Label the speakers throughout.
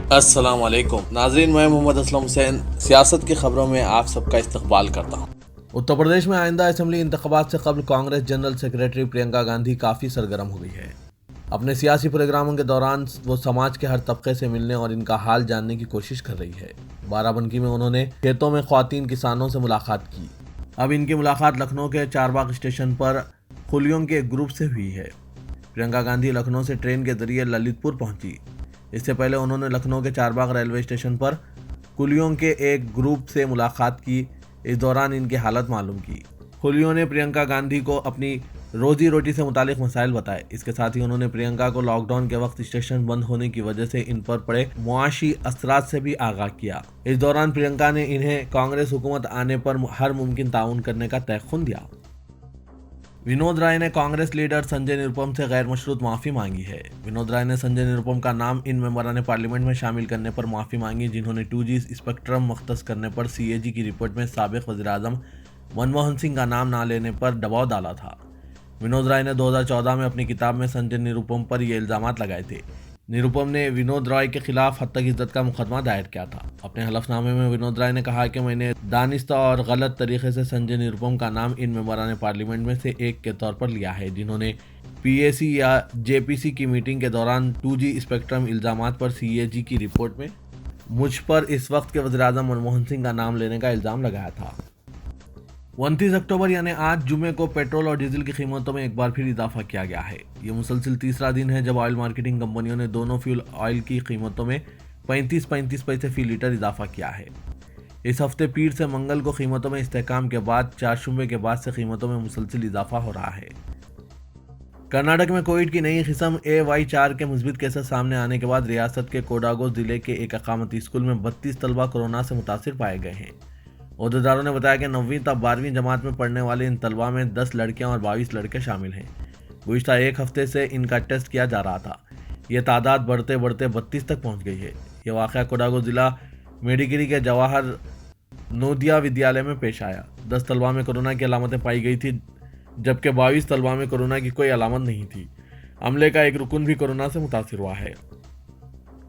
Speaker 1: السلام علیکم ناظرین، میں محمد اسلم حسین سیاست کی خبروں میں آپ سب کا استقبال کرتا ہوں۔
Speaker 2: اتر پردیش میں آئندہ اسمبلی انتخابات سے قبل کانگریس جنرل سیکریٹری پرینکا گاندھی کافی سرگرم ہو گئی ہے۔ اپنے سیاسی پروگراموں کے دوران وہ سماج کے ہر طبقے سے ملنے اور ان کا حال جاننے کی کوشش کر رہی ہے۔ بارہ بنکی میں انہوں نے کھیتوں میں خواتین کسانوں سے ملاقات کی۔ اب ان کی ملاقات لکھنؤ کے چارباغ اسٹیشن پر خلیوں کے ایک گروپ سے ہوئی ہے۔ پرینکا گاندھی لکھنؤ سے ٹرین کے ذریعے للت پور پہنچی۔ اس سے پہلے انہوں نے لکھنؤ کے چارباغ ریلوے اسٹیشن پر خلیوں کے ایک گروپ سے ملاقات کی۔ اس دوران ان کی حالت معلوم کی۔ خلیوں نے پرینکا گاندھی کو اپنی روزی روٹی سے متعلق مسائل بتائے۔ اس کے ساتھ ہی انہوں نے پرینکا کو لاک ڈاؤن کے وقت اسٹیشن بند ہونے کی وجہ سے ان پر پڑے معاشی اثرات سے بھی آگاہ کیا۔ اس دوران پرینکا نے انہیں کانگریس حکومت آنے پر ہر ممکن تعاون کرنے کا تیقن دیا۔ ونود رائے نے کانگریس لیڈر سنجے نروپم سے غیر مشروط معافی مانگی ہے۔ ونود رائے نے سنجے نروپم کا نام ان ممبران پارلیمنٹ میں شامل کرنے پر معافی مانگی جنہوں نے 2G اسپیکٹرم مختص کرنے پر CAG کی رپورٹ میں سابق وزیر اعظم منموہن سنگھ کا نام نہ لینے پر دباؤ ڈالا تھا۔ ونود رائے نے 2014 میں اپنی کتاب میں سنجے نروپم پر یہ الزامات لگائے تھے۔ نروپم نے ونود رائے کے خلاف حد تک عزت کا مقدمہ دائر کیا تھا۔ اپنے حلف نامے میں ونود رائے نے کہا کہ میں نے دانستہ اور غلط طریقے سے سنجے نروپم کا نام ان ممبران پارلیمنٹ میں سے ایک کے طور پر لیا ہے جنہوں نے PAC یا JPC کی میٹنگ کے دوران 2G اسپیکٹرم الزامات پر CAG کی رپورٹ میں مجھ پر اس وقت کے وزیر اعظم منموہن سنگھ کا نام لینے کا الزام لگایا تھا۔ 29 اکتوبر یعنی آج جمعے کو پیٹرول اور ڈیزل کی قیمتوں میں ایک بار پھر اضافہ کیا گیا ہے۔ یہ مسلسل تیسرا دن ہے جب آئل مارکیٹنگ کمپنیوں نے دونوں فیول آئل کی قیمتوں میں 35 پیسے فی لیٹر اضافہ کیا ہے۔ اس ہفتے پیر سے منگل کو قیمتوں میں استحکام کے بعد چہارشنبے کے بعد سے قیمتوں میں مسلسل اضافہ ہو رہا ہے۔ کرناٹک میں کووڈ کی نئی قسم AY4 کے مثبت کیسز سامنے آنے کے بعد ریاست کے کوڈاگو ضلع کے ایک اقامتی اسکول میں 32 طلبہ کورونا سے متاثر پائے گئے ہیں۔ عہدیداروں نے بتایا کہ 9ویں تا 12ویں جماعت میں پڑھنے والے ان طلبہ میں 10 لڑکیاں اور 22 لڑکے شامل ہیں۔ گزشتہ ایک ہفتے سے ان کا ٹیسٹ کیا جا رہا تھا۔ یہ تعداد بڑھتے 32 تک پہنچ گئی ہے۔ یہ واقعہ کوڈاگو ضلع میڈیگیری کے جواہر نودیا ودیالیہ میں پیش آیا۔ 10 طلبہ میں کورونا کی علامتیں پائی گئی تھی جبکہ 22 طلبہ میں کورونا کی کوئی علامت نہیں تھی۔ عملے کا ایک رکن بھی کورونا سے متاثر ہوا ہے۔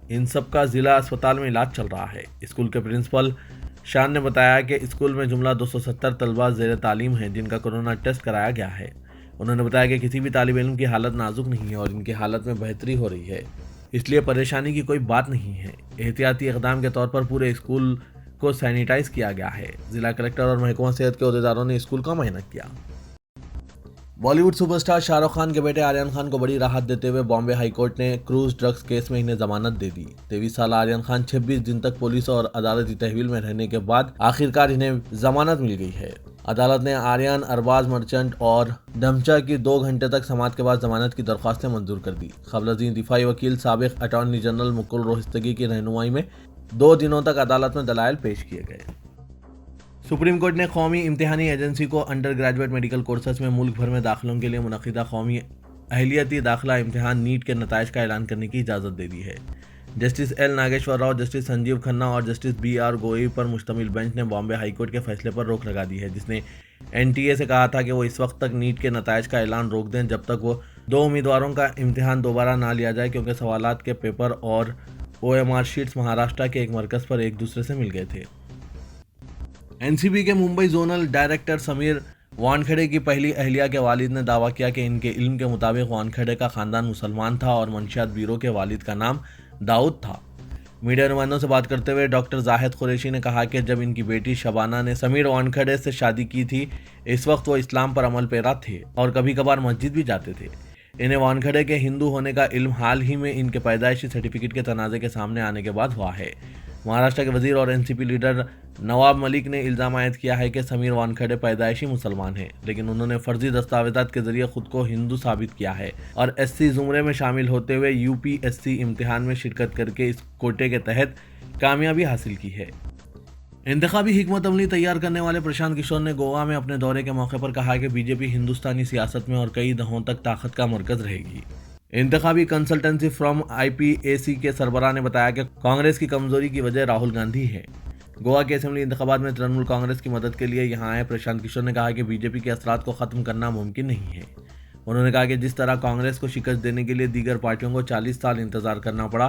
Speaker 2: ان سب کا ضلع اسپتال میں علاج چل رہا ہے۔ اسکول کے پرنسپل شان نے بتایا کہ اسکول میں جملہ 270 طلبہ زیر تعلیم ہیں جن کا کورونا ٹیسٹ کرایا گیا ہے۔ انہوں نے بتایا کہ کسی بھی طالب علم کی حالت نازک نہیں ہے اور ان کی حالت میں بہتری ہو رہی ہے، اس لیے پریشانی کی کوئی بات نہیں ہے۔ احتیاطی اقدام کے طور پر پورے اسکول کو سینیٹائز کیا گیا ہے۔ ضلع کلکٹر اور محکمہ صحت کے عہدیداروں نے اسکول کا معائنہ کیا۔ بالی would super star Shah Rukh Khan کے بیٹے آریان خان کو بڑی راحت دیتے ہوئے بامبے ہائی کورٹ نے کروز ڈرگز کیس میں انہیں ضمانت دے دی۔ 23 سالہ آریان خان 26 دن تک پولیس اور عدالتی تحویل میں رہنے کے بعد آخرکار انہیں ضمانت مل گئی ہے۔ عدالت نے آریان، ارباز مرچنٹ اور ڈھمچا کی 2 گھنٹے تک سماعت کے بعد ضمانت کی درخواستیں منظور کر دی۔ قبل ازیں دفاعی وکیل سابق اٹارنی جنرل مکل روہتگی کی رہنمائی میں 2 دنوں تک عدالت میں دلائل پیش کیے گئے۔ سپریم کورٹ نے قومی امتحانی ایجنسی کو انڈر گریجویٹ میڈیکل کورسز میں ملک بھر میں داخلوں کے لیے منعقدہ قومی اہلیتی داخلہ امتحان نیٹ کے نتائج کا اعلان کرنے کی اجازت دے دی ہے۔ Justice L Nageswara Rao, justice Sanjiv Khanna اور جسٹس BR گوئی پر مشتمل بینچ نے بامبے ہائی کورٹ کے فیصلے پر روک لگا دی ہے جس نے NTA سے کہا تھا کہ وہ اس وقت تک نیٹ کے نتائج کا اعلان روک دیں جب تک وہ 2 امیدواروں کا امتحان دوبارہ نہ لیا جائے کیونکہ سوالات کے پیپر اور OMR شیٹس مہاراشٹر کے ایک مرکز پر ایک دوسرے سے مل گئے تھے۔ NCB کے ممبئی زونل ڈائریکٹر سمیر وانکھڑے کی پہلی اہلیہ کے والد نے دعویٰ کیا کہ ان کے علم کے مطابق وانکھڑے کا خاندان مسلمان تھا اور منشیات بیورو کے والد کا نام داؤد تھا۔ میڈیا نمائندوں سے بات کرتے ہوئے ڈاکٹر زاہد قریشی نے کہا کہ جب ان کی بیٹی شبانہ نے سمیر وانکھڑے سے شادی کی تھی اس وقت وہ اسلام پر عمل پیرا تھے اور کبھی کبھار مسجد بھی جاتے تھے۔ انہیں وانکھڑے کے ہندو ہونے کا علم حال ہی میں ان کے پیدائشی سرٹیفکیٹ کے تنازع کے سامنے آنے کے بعد ہوا ہے۔ مہاراشٹر کے وزیر اور NCP لیڈر نواب ملک نے الزام عائد کیا ہے کہ سمیر وانکھڑے پیدائشی مسلمان ہیں لیکن انہوں نے فرضی دستاویزات کے ذریعے خود کو ہندو ثابت کیا ہے اور SC زمرے میں شامل ہوتے ہوئے UPSC امتحان میں شرکت کر کے اس کوٹے کے تحت کامیابی حاصل کی ہے۔ انتخابی حکمت عملی تیار کرنے والے پرشانت کشور نے گوا میں اپنے دورے کے موقع پر کہا کہ BJP ہندوستانی سیاست میں اور کئی دہوں تک طاقت کا مرکز رہے گی۔ انتخابی کنسلٹنسی فرم IPAC کے سربراہ نے بتایا کہ کانگریس کی کمزوری کی وجہ راہل گاندھی ہے۔ گوا کے اسمبلی انتخابات میں ترنمول کانگریس کی مدد کے لیے یہاں آئے پرشانت کشور نے کہا کہ BJP کے اثرات کو ختم کرنا ممکن نہیں ہے۔ انہوں نے کہا کہ جس طرح کانگریس کو شکست دینے کے لیے دیگر پارٹیوں کو 40 سال انتظار کرنا پڑا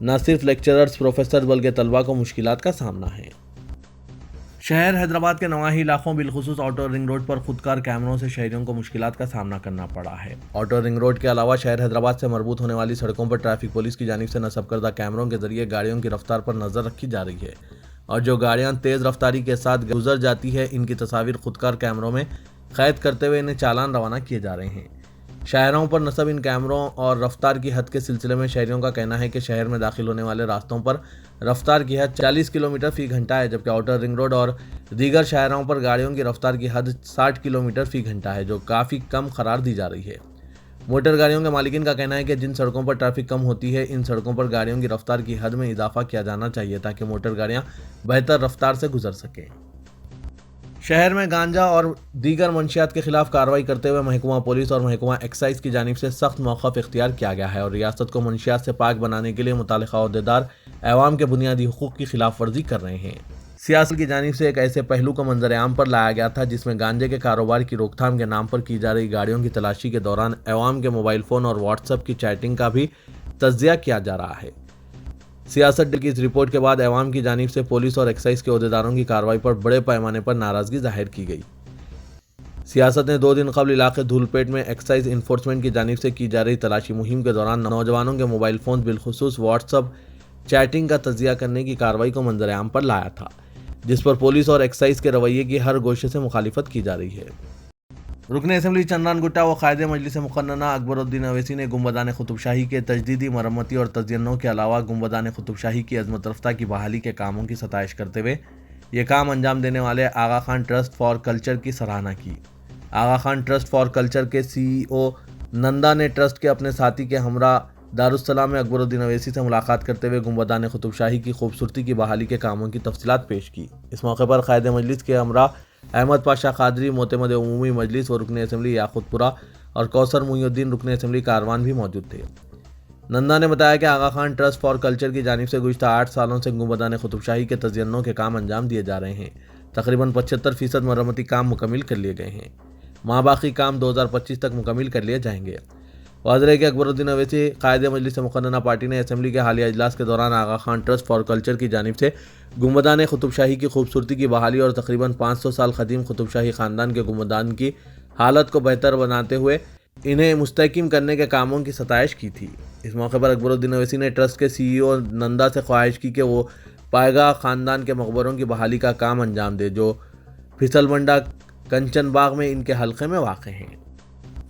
Speaker 2: نہ صرف لیکچررز پروفیسر بلکہ طلبہ کو مشکلات کا سامنا ہے۔ شہر حیدرآباد کے نواحی علاقوں بالخصوص آؤٹر رنگ روڈ پر خودکار کیمروں سے شہریوں کو مشکلات کا سامنا کرنا پڑا ہے۔ آؤٹر رنگ روڈ کے علاوہ شہر حیدرآباد سے مربوط ہونے والی سڑکوں پر ٹریفک پولیس کی جانب سے نصب کردہ کیمروں کے ذریعے گاڑیوں کی رفتار پر نظر رکھی جا رہی ہے اور جو گاڑیاں تیز رفتاری کے ساتھ گزر جاتی ہے ان کی تصاویر خودکار کیمروں میں قید کرتے ہوئے انہیں چالان روانہ کیے جا رہے ہیں۔ شاہراہوں پر نصب ان کیمروں اور رفتار کی حد کے سلسلے میں شہریوں کا کہنا ہے کہ شہر میں داخل ہونے والے راستوں پر رفتار کی حد 40 کلومیٹر فی گھنٹہ ہے، جبکہ آؤٹر رنگ روڈ اور دیگر شاہراہوں پر گاڑیوں کی رفتار کی حد 60 کلومیٹر فی گھنٹہ ہے، جو کافی کم قرار دی جا رہی ہے۔ موٹر گاڑیوں کے مالکین کا کہنا ہے کہ جن سڑکوں پر ٹریفک کم ہوتی ہے ان سڑکوں پر گاڑیوں کی رفتار کی حد میں اضافہ کیا جانا چاہیے تاکہ موٹر گاڑیاں بہتر رفتار سے گزر سکیں۔ شہر میں گانجا اور دیگر منشیات کے خلاف کارروائی کرتے ہوئے محکمہ پولیس اور محکمہ ایکسائز کی جانب سے سخت موقف اختیار کیا گیا ہے اور ریاست کو منشیات سے پاک بنانے کے لیے متعلقہ عہدیدار عوام کے بنیادی حقوق کی خلاف ورزی کر رہے ہیں۔ سیاست کی جانب سے ایک ایسے پہلو کو منظر عام پر لایا گیا تھا جس میں گانجے کے کاروبار کی روک تھام کے نام پر کی جا رہی گاڑیوں کی تلاشی کے دوران عوام کے موبائل فون اور واٹس ایپ کی چیٹنگ کا بھی تجزیہ کیا جا رہا ہے۔ سیاست کی اس رپورٹ کے بعد عوام کی جانب سے پولیس اور ایکسائز کے عہدیداروں کی کارروائی پر بڑے پیمانے پر ناراضگی ظاہر کی گئی۔ سیاست نے 2 دن قبل علاقے دھولپیٹ میں ایکسائز انفورسمنٹ کی جانب سے کی جا رہی تلاشی مہم کے دوران نوجوانوں کے موبائل فون بالخصوص واٹس ایپ چیٹنگ کا تجزیہ کرنے کی کارروائی کو منظر عام پر لایا تھا، جس پر پولیس اور ایکسائز کے رویے کی ہر گوشے سے مخالفت کی جا رہی ہے۔ رکن اسمبلی چندران گٹا و قائد مجلس مقننہ اکبر الدین اویسی نے گنبدان قطب شاہی کے تجدیدی مرمتی اور تزئینوں کے علاوہ گنبدان قطب شاہی کی عظمت رفتہ کی بحالی کے کاموں کی ستائش کرتے ہوئے یہ کام انجام دینے والے آغا خان ٹرسٹ فار کلچر کی سراہنا کی۔ آغا خان ٹرسٹ فار کلچر کے CEO نندا نے ٹرسٹ کے اپنے ساتھی کے ہمراہ دارالسلام میں اکبر الدین اویسی سے ملاقات کرتے ہوئے گنبدان قطب شاہی کی خوبصورتی کی بحالی کے کاموں کی تفصیلات پیش کی۔ اس موقع پر قائد مجلس کے ہمراہ احمد پاشا قادری، معتمد عمومی مجلس و رکن اسمبلی یاقوت پورہ اور کوثر محی الدین رکن اسمبلی کاروان بھی موجود تھے۔ نندا نے بتایا کہ آغا خان ٹرسٹ فار کلچر کی جانب سے گزشتہ 8 سالوں سے گنبدان قطب شاہی کے تزئینوں کے کام انجام دیے جا رہے ہیں۔ تقریباً 75% مرمتی کام مکمل کر لیے گئے ہیں۔ باقی کام 2025 تک مکمل کر لیے جائیں گے۔ واضح ہے کہ اکبر الدین اویسی قائد مجلس مقننہ پارٹی نے اسمبلی کے حالیہ اجلاس کے دوران آغا خان ٹرسٹ فار کلچر کی جانب سے گنبدان قطب شاہی کی خوبصورتی کی بحالی اور تقریباً 500 سال قدیم قطب شاہی خاندان کے گنبدان کی حالت کو بہتر بناتے ہوئے انہیں مستحکم کرنے کے کاموں کی ستائش کی تھی۔ اس موقع پر اکبر الدین اویسی نے ٹرسٹ کے CEO نندا سے خواہش کی کہ وہ پائیگاہ خاندان کے مقبروں کی بحالی کا کام انجام دے جو پھسل منڈا کنچن باغ میں ان کے حلقے میں واقع ہیں۔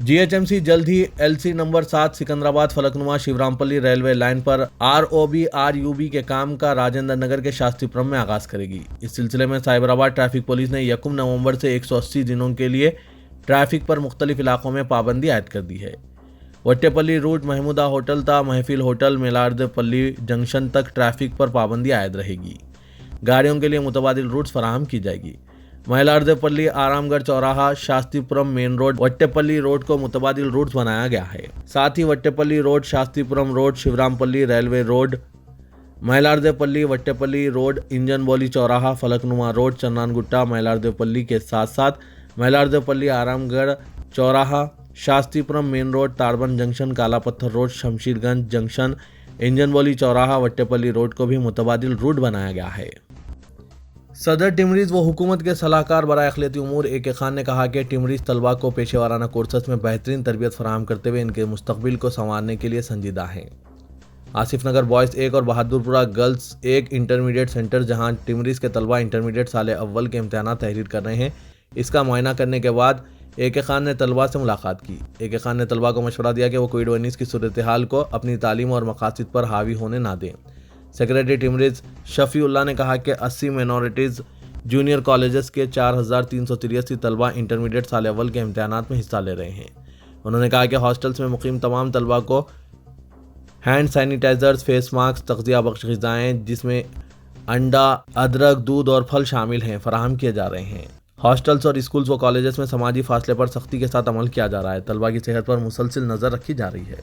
Speaker 2: GHMC جلد ہی LC نمبر 7 سکندرآباد فلکنما شیورام پلی ریلوے لائن پر ROB کے کام کا راجندر نگر کے شاستری پورم میں آغاز کرے گی۔ اس سلسلے میں سائبرآباد ٹریفک پولیس نے 1 نومبر سے 180 دنوں کے لیے ٹریفک پر مختلف علاقوں میں پابندی عائد کر دی ہے۔ وٹے پلی روٹ محمودہ ہوٹل تا محفل ہوٹل میلاردے پلی جنکشن تک ٹریفک پر پابندی عائد رہے گی۔ گاڑیوں کے لیے متبادل روٹس فراہم کی جائے گی۔ میلاردے پلی آرام گڑھ چوراہا شاستری پورم مین روڈ وٹے پلی روڈ کو متبادل روٹس بنایا گیا ہے۔ ساتھ ہی وٹے پلی روڈ شاستری پورم روڈ شیورام پلی ریلوے روڈ میلاردے پلی وٹے پلی روڈ انجن بولی چوراہا فلکنما روڈ چندران گٹا میلاردے پلی کے ساتھ ساتھ میلاردے پلی آرام گڑھ چوراہا شاستری پورم مین روڈ تاربن جنکشن کالا پتھر روڈ شمشیر گنج جنکشن انجن بولی چوراہا وٹے پلی روڈ کو بھی متبادل روٹ بنایا گیا ہے۔ صدر ٹمریز و حکومت کے صلاحکار برائے اقلیتی امور AK خان نے کہا کہ ٹمریز طلبہ کو پیشہ ورانہ کورسز میں بہترین تربیت فراہم کرتے ہوئے ان کے مستقبل کو سنوارنے کے لیے سنجیدہ ہیں۔ آصف نگر بوائز 1 اور بہادر پورہ گرلز 1 انٹرمیڈیٹ سینٹر جہاں ٹمریز کے طلبہ انٹرمیڈیٹ سال اول کے امتحانات تحریر کر رہے ہیں، اس کا معائنہ کرنے کے بعد AK خان نے طلبہ سے ملاقات کی۔ AK خان نے طلبہ کو مشورہ دیا کہ وہ کووڈ-19 کی صورتحال کو اپنی تعلیم اور مقاصد پر حاوی ہونے نہ دیں۔ سیکریٹری ٹمریز شفیع اللہ نے کہا کہ 80 مائنورٹیز جونیئر کالجز کے 4383 طلبہ انٹرمیڈیٹ سال اول کے امتحانات میں حصہ لے رہے ہیں۔ انہوں نے کہا کہ ہاسٹلز میں مقیم تمام طلبہ کو ہینڈ سینیٹائزرز، فیس ماسک، تغذیہ بخش غذائیں جس میں انڈا، ادرک، دودھ اور پھل شامل ہیں فراہم کیے جا رہے ہیں۔ ہاسٹلز اور اسکولز و کالجز میں سماجی فاصلے پر سختی کے ساتھ عمل کیا جا رہا ہے۔ طلبہ کی صحت پر مسلسل نظر رکھی جا رہی ہے۔